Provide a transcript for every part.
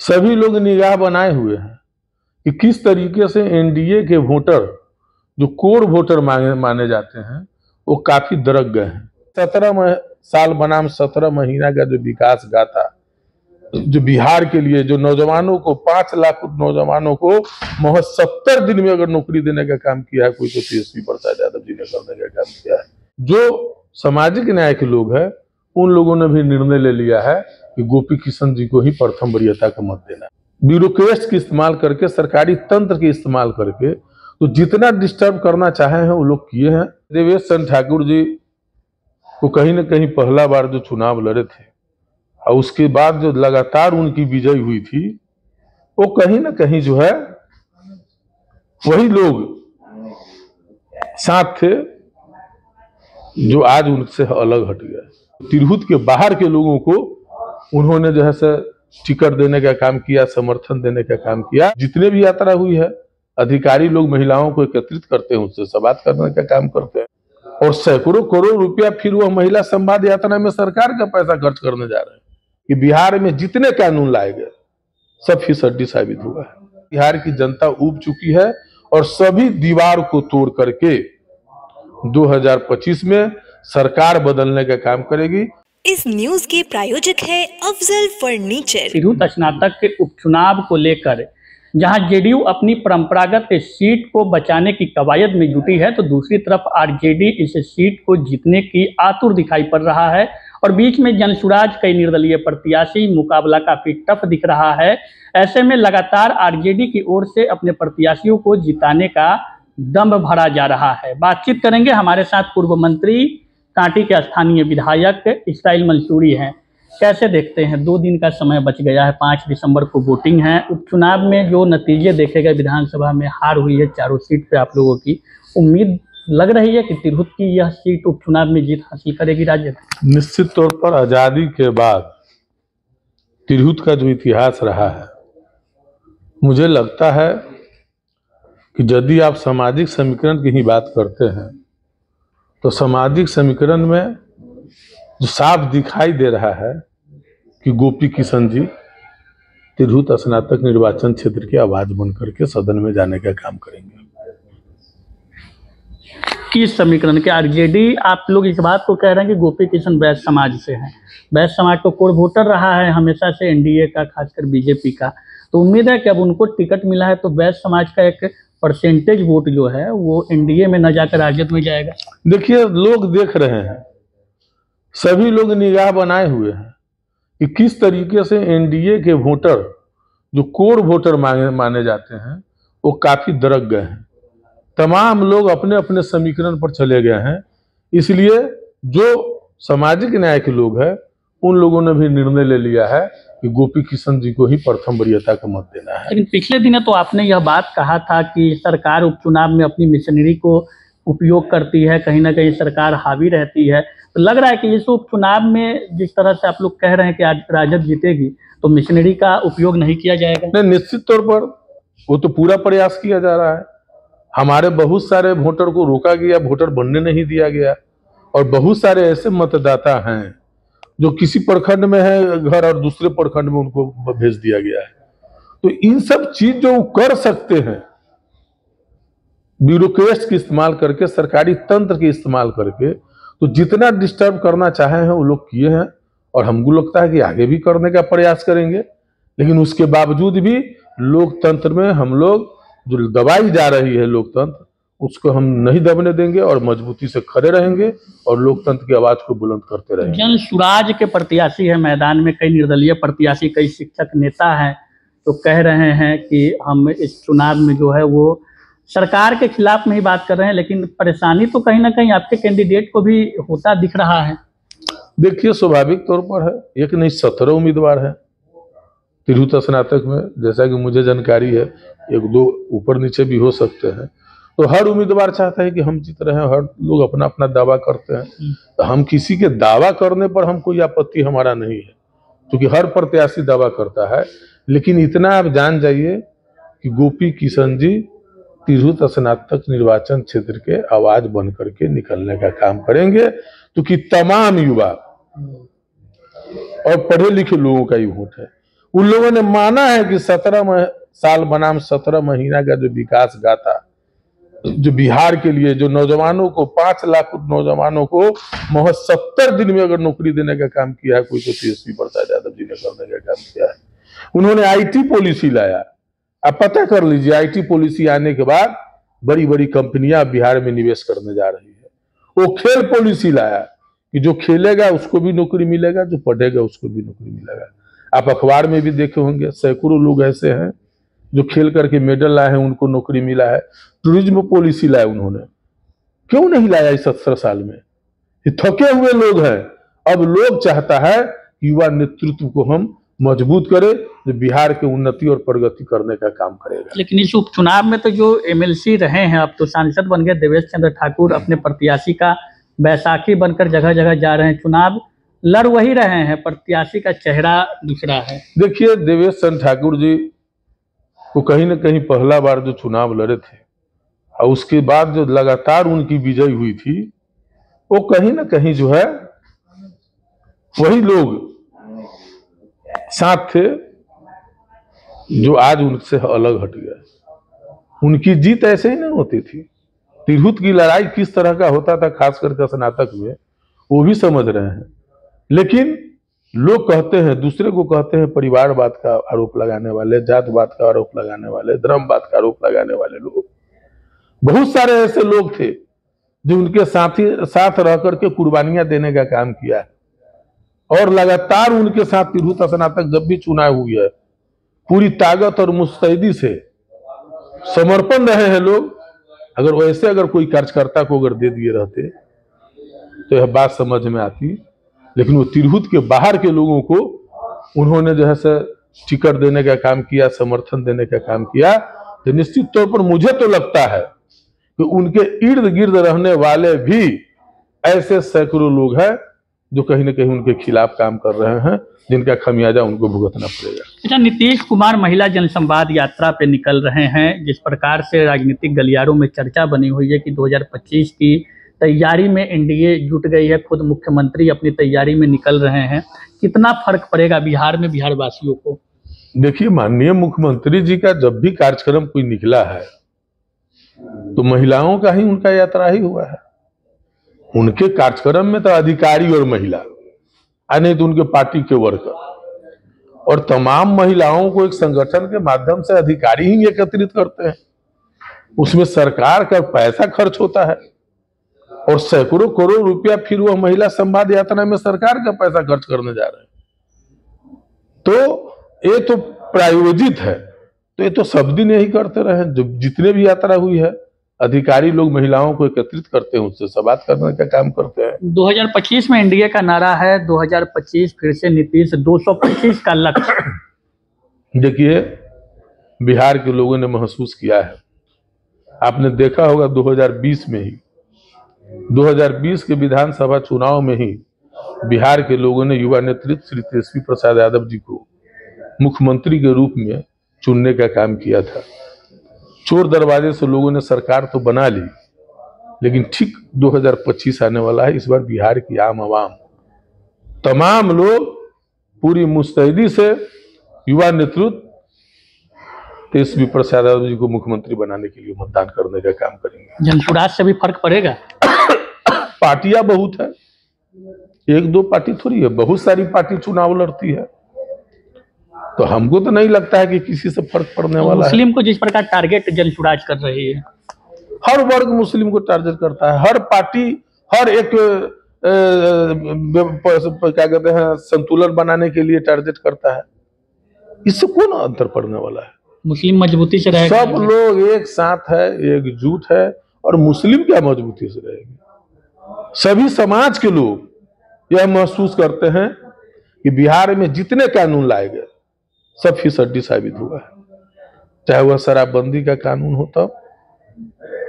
सभी लोग निगाह बनाए हुए हैं कि किस तरीके से एनडीए के वोटर जो कोर वोटर माने जाते हैं वो काफी दरक गए हैं। 17 साल बनाम 17 महीना का जो विकास गाथा जो बिहार के लिए जो नौजवानों को 5 लाख नौजवानों को महज 70 दिन में अगर नौकरी देने का काम किया है कोई तो तेजस्वी प्रसाद यादव जी ने करने का काम किया है। जो सामाजिक न्याय के लोग हैं उन लोगों ने भी निर्णय ले लिया है कि गोपी किशन जी को ही प्रथम वरीयता का मत देना है। ब्यूरोक्रेट्स के इस्तेमाल करके, सरकारी तंत्र के इस्तेमाल करके तो जितना डिस्टर्ब करना चाहे हैं वो लोग किए हैं। देवेश चंद्र ठाकुर जी को कहीं ना कहीं पहला बार जो चुनाव लड़े थे और उसके बाद जो लगातार उनकी विजय हुई थी वो कहीं ना कहीं जो है वही लोग साथ थे जो आज उनसे अलग हट गए। तिरहुत के बाहर के लोगों को उन्होंने जो है टिकट देने का काम किया, समर्थन देने का काम किया। जितने भी यात्रा हुई है अधिकारी लोग महिलाओं को एकत्रित करते हैं, उससे संवाद करने का काम करते हैं और सैकड़ों करोड़ रुपया फिर वह महिला संवाद यात्रा में सरकार का पैसा खर्च करने जा रहे हैं कि बिहार में जितने कानून लाए गए सब फिसड्डी साबित हुआ है। बिहार की जनता ऊब चुकी है और सभी दीवार को तोड़ करके 2025 में सरकार बदलने का काम करेगी। इस न्यूज के प्रायोजक है अफजल फर्नीचर। तिरहुत स्नातक के उपचुनाव को लेकर जहां जेडीयू अपनी परंपरागत सीट को बचाने की कवायद में जुटी है तो दूसरी तरफ आरजेडी इस सीट को जीतने की आतुर दिखाई पड़ रहा है और बीच में जनसुराज कई निर्दलीय प्रत्याशी, मुकाबला काफी टफ दिख रहा है। ऐसे में लगातार आरजेडी की ओर से अपने प्रत्याशियों को जिताने का दम भरा जा रहा है। बातचीत करेंगे, हमारे साथ पूर्व मंत्री, कांटी के स्थानीय विधायक इस्राइल मंसूरी हैं। कैसे देखते हैं, 2 दिन का समय बच गया है, 5 दिसंबर को वोटिंग है। उपचुनाव में जो नतीजे देखे गए, विधानसभा में हार हुई है चारों सीट पे, आप लोगों की उम्मीद लग रही है कि तिरहुत की यह सीट उपचुनाव में जीत हासिल करेगी राज्य? निश्चित तौर पर आजादी के बाद तिरहुत का जो इतिहास रहा है, मुझे लगता है कि यदि आप सामाजिक समीकरण की ही बात करते हैं तो सामाजिक समीकरण में जो साफ दिखाई दे रहा है कि गोपी किशन जी तिरहुत स्नातक निर्वाचन क्षेत्र की आवाज बनकर के सदन में जाने का काम करेंगे। किस समीकरण के? आरजेडी, आप लोग इस बात को कह रहे हैं कि गोपी किशन वैश्य समाज से हैं, वैश्य समाज को कोर वोटर रहा है हमेशा से एनडीए का, खासकर बीजेपी का, तो उम्मीद है कि अब उनको टिकट मिला है तो वैश्य समाज का एक परसेंटेज वोट जो है वो एनडीए में न जाकर राजद में जाएगा। देखिए, लोग देख रहे हैं, सभी लोग निगाह बनाए हुए हैं कि किस तरीके से एनडीए के वोटर जो कोर वोटर माने जाते हैं वो काफी दरक गए हैं। तमाम लोग अपने अपने समीकरण पर चले गए हैं। इसलिए जो सामाजिक न्याय के लोग हैं उन लोगों ने भी निर्णय ले लिया है कि गोपी किशन जी को ही प्रथम वरीयता का मत देना है। लेकिन पिछले दिनों तो आपने यह बात कहा था कि सरकार उपचुनाव में अपनी मिशनरी को उपयोग करती है, कहीं ना कहीं सरकार हावी रहती है, तो लग रहा है कि इस उपचुनाव में जिस तरह से आप लोग कह रहे हैं कि आज राजद जीतेगी तो मिशनरी का उपयोग नहीं किया जाएगा? नहीं, निश्चित तौर पर वो तो पूरा प्रयास किया जा रहा है। हमारे बहुत सारे वोटर को रोका गया, वोटर बनने नहीं दिया गया और बहुत सारे ऐसे मतदाता हैं जो किसी प्रखंड में है घर और दूसरे प्रखंड में उनको भेज दिया गया है। तो इन सब चीज जो कर सकते हैं ब्यूरोक्रेट्स के इस्तेमाल करके, सरकारी तंत्र के इस्तेमाल करके, तो जितना डिस्टर्ब करना चाहे हैं वो लोग किए हैं और हमको लगता है कि आगे भी करने का प्रयास करेंगे। लेकिन उसके बावजूद भी लोकतंत्र में हम लोग जो दबाई जा रही है लोकतंत्र, उसको हम नहीं दबने देंगे और मजबूती से खड़े रहेंगे और लोकतंत्र की आवाज को बुलंद करते रहेंगे। जनसुराज के प्रत्याशी है मैदान में, कई निर्दलीय प्रत्याशी, कई शिक्षक नेता हैं तो कह रहे हैं कि हम इस चुनाव में जो है वो सरकार के खिलाफ में ही बात कर रहे हैं, लेकिन परेशानी तो कहीं ना कहीं आपके कैंडिडेट को भी होता दिख रहा है। देखिए, स्वाभाविक तौर पर है, एक नहीं 17 उम्मीदवार है तिरहुत स्नातक में, जैसा कि मुझे जानकारी है, 1-2 ऊपर नीचे भी हो सकते हैं। तो हर उम्मीदवार चाहता है कि हम जीत रहे हैं, हर लोग अपना अपना दावा करते हैं। तो हम किसी के दावा करने पर हम कोई आपत्ति हमारा नहीं है, क्योंकि हर प्रत्याशी दावा करता है। लेकिन इतना आप जान जाइए कि गोपी किशन जी तिरहुत स्नातक निर्वाचन क्षेत्र के आवाज बन करके निकलने का काम करेंगे, क्योंकि तमाम युवा और पढ़े लिखे लोगों का ही वोट है। उन लोगों ने माना है कि 17 साल बनाम 17 महीना का जो विकास गाथा जो बिहार के लिए, जो नौजवानों को 5 लाख नौजवानों को महज 70 दिन में अगर नौकरी देने का काम किया है कोई, तो तेजस्वी प्रसाद यादव जी ने करने का काम किया है। उन्होंने आईटी पॉलिसी लाया। आप पता कर लीजिए, आईटी पॉलिसी आने के बाद बड़ी बड़ी कंपनियां बिहार में निवेश करने जा रही है। वो खेल पॉलिसी लाया कि जो खेलेगा उसको भी नौकरी मिलेगा, जो पढ़ेगा उसको भी नौकरी मिलेगा। आप अखबार में भी देखे होंगे, सैकड़ों लोग ऐसे हैं जो खेल करके मेडल लाए हैं, उनको नौकरी मिला है। टूरिज्म पॉलिसी लाया उन्होंने, क्यों नहीं लाया इस 17 साल में? ये थके हुए लोग हैं। अब लोग चाहता है युवा नेतृत्व को हम मजबूत करें, जो बिहार के उन्नति और प्रगति करने का काम करेगा। लेकिन इस उपचुनाव में तो जो एमएलसी रहे हैं, अब तो सांसद बन गए, देवेश चंद्र ठाकुर अपने प्रत्याशी का बैसाखी बनकर जगह जगह जा रहे हैं, चुनाव लड़ वही रहे हैं, प्रत्याशी का चेहरा दूसरा है। देखिए, देवेश चंद्र ठाकुर जी को कहीं ना कहीं पहला बार जो चुनाव लड़े थे और उसके बाद जो लगातार उनकी विजय हुई थी, वो कहीं ना कहीं जो है वही लोग साथ थे जो आज उनसे अलग हट गया। उनकी जीत ऐसे ही नहीं होती थी। तिरहुत की लड़ाई किस तरह का होता था, खास करके स्नातक में, वो भी समझ रहे हैं। लेकिन लोग कहते हैं, दूसरे को कहते हैं परिवारवाद का आरोप लगाने वाले, जातवाद का आरोप लगाने वाले, धर्मवाद का आरोप लगाने वाले लोग, बहुत सारे ऐसे लोग थे जो उनके साथ रह करके कुर्बानियां देने का काम किया है और लगातार उनके साथ तिरहुत स्नातक जब भी चुनाव हुई है पूरी ताकत और मुस्तैदी से समर्पण रहे हैं लोग। अगर वैसे अगर कोई कार्यकर्ता को अगर दे दिए रहते तो यह बात समझ में आती, लेकिन वो तिरहुत के बाहर के लोगों को उन्होंने जो है से टिकट देने का काम किया, समर्थन देने का काम किया। तो निश्चित तौर पर मुझे तो लगता है कि उनके इर्द गिर्द रहने वाले भी ऐसे सैकड़ों लोग हैं जो कहीं ना कहीं उनके खिलाफ काम कर रहे हैं, जिनका खमियाजा उनको भुगतना पड़ेगा। अच्छा, नीतीश कुमार महिला जनसंवाद यात्रा पे निकल रहे हैं। जिस प्रकार से राजनीतिक गलियारों में चर्चा बनी हुई है कि 2025 की तैयारी में एनडीए जुट गई है, खुद मुख्यमंत्री अपनी तैयारी में निकल रहे हैं, कितना फर्क पड़ेगा बिहार में बिहार वासियों को? देखिए, माननीय मुख्यमंत्री जी का जब भी कार्यक्रम कोई निकला है तो महिलाओं का ही उनका यात्रा ही हुआ है। उनके कार्यक्रम में तो अधिकारी और महिला, नहीं तो उनके पार्टी के वर्कर और तमाम महिलाओं को एक संगठन के माध्यम से अधिकारी ही एकत्रित करते हैं। उसमें सरकार का पैसा खर्च होता है और सैकड़ों करोड़ रुपया फिर वह महिला संवाद यात्रा में सरकार का पैसा खर्च करने जा रहे हैं। तो ये तो प्रायोजित है, तो ये तो सब दिन यही करते रहे। जो जितने भी यात्रा हुई है, अधिकारी लोग महिलाओं को एकत्रित करते हैं, उससे संवाद करने का काम करते हैं। 2025 में एनडीए का नारा है 2025 फिर से नीतीश, 225 का लक्ष्य। देखिए, बिहार के लोगों ने महसूस किया है, आपने देखा होगा 2020 में ही, 2020 के विधानसभा चुनाव में ही बिहार के लोगों ने युवा नेतृत्व श्री तेजस्वी प्रसाद यादव जी को मुख्यमंत्री के रूप में चुनने का काम किया था। चोर दरवाजे से लोगों ने सरकार तो बना ली, लेकिन ठीक 2025 आने वाला है, इस बार बिहार की आम आवाम, तमाम लोग पूरी मुस्तैदी से युवा नेतृत्व तेजस्वी प्रसाद यादव जी को मुख्यमंत्री बनाने के लिए मतदान करने का काम करेंगे। जनसुराज से भी फर्क पड़ेगा? पार्टियां बहुत है, एक दो पार्टी थोड़ी है, बहुत सारी पार्टी चुनाव लड़ती है, तो हमको तो नहीं लगता है कि किसी से फर्क पड़ने वाला है। मुस्लिम को जिस प्रकार टारगेट जनसुराज कर रही है, हर वर्ग मुस्लिम को टारगेट करता है, हर पार्टी हर एक क्या कहते हैं संतुलन बनाने के लिए टारगेट करता है। इससे कौन अंतर पड़ने वाला है? मुस्लिम मजबूती से रहेगा, सब लोग एक साथ है, एकजुट है, और मुस्लिम क्या मजबूती से रहेंगे? सभी समाज के लोग यह महसूस करते हैं कि बिहार में जितने कानून लाए गए सब फीसदी साबित हुआ है, चाहे वह शराबबंदी का कानून हो, तब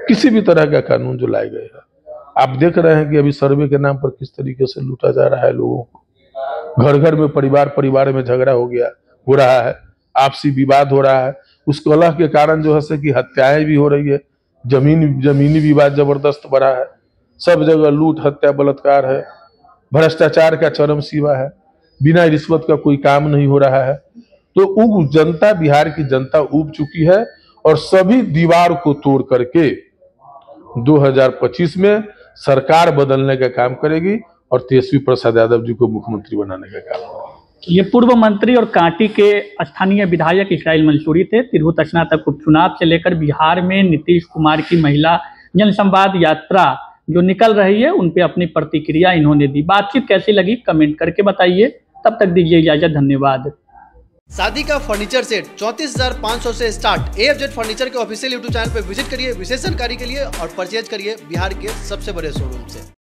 किसी भी तरह का कानून जो लाए गए हैं। आप देख रहे हैं कि अभी सर्वे के नाम पर किस तरीके से लूटा जा रहा है लोगों को। घर घर में, परिवार में झगड़ा हो रहा है, आपसी विवाद हो रहा है। उस कलह के कारण जो है कि हत्याएं भी हो रही है, जमीनी विवाद जबरदस्त बढ़ा है, सब जगह लूट, हत्या, बलात्कार है, भ्रष्टाचार का चरम सीमा है, बिना रिश्वत का कोई काम नहीं हो रहा है। तो उग जनता, बिहार की जनता उब चुकी है और सभी दीवार को तोड़ करके 2025 में सरकार बदलने का काम करेगी और तेजस्वी प्रसाद यादव जी को मुख्यमंत्री बनाने का काम करेगी। ये पूर्व मंत्री और कांटी के स्थानीय विधायक इसराइल मंसूरी थे। तिरहुत स्नातक उपचुनाव से लेकर बिहार में नीतीश कुमार की महिला जनसंवाद यात्रा जो निकल रही है, उन पे अपनी प्रतिक्रिया इन्होंने दी। बातचीत कैसी लगी कमेंट करके बताइए। तब तक दीजिए इजाजत, धन्यवाद। शादी का फर्नीचर सेट 34,500 से स्टार्ट। AFZ फर्नीचर के ऑफिशियल यूट्यूब चैनल पर विजिट करिए विशेष जानकारी के लिए और परचेज करिए बिहार के सबसे बड़े शोरूम से।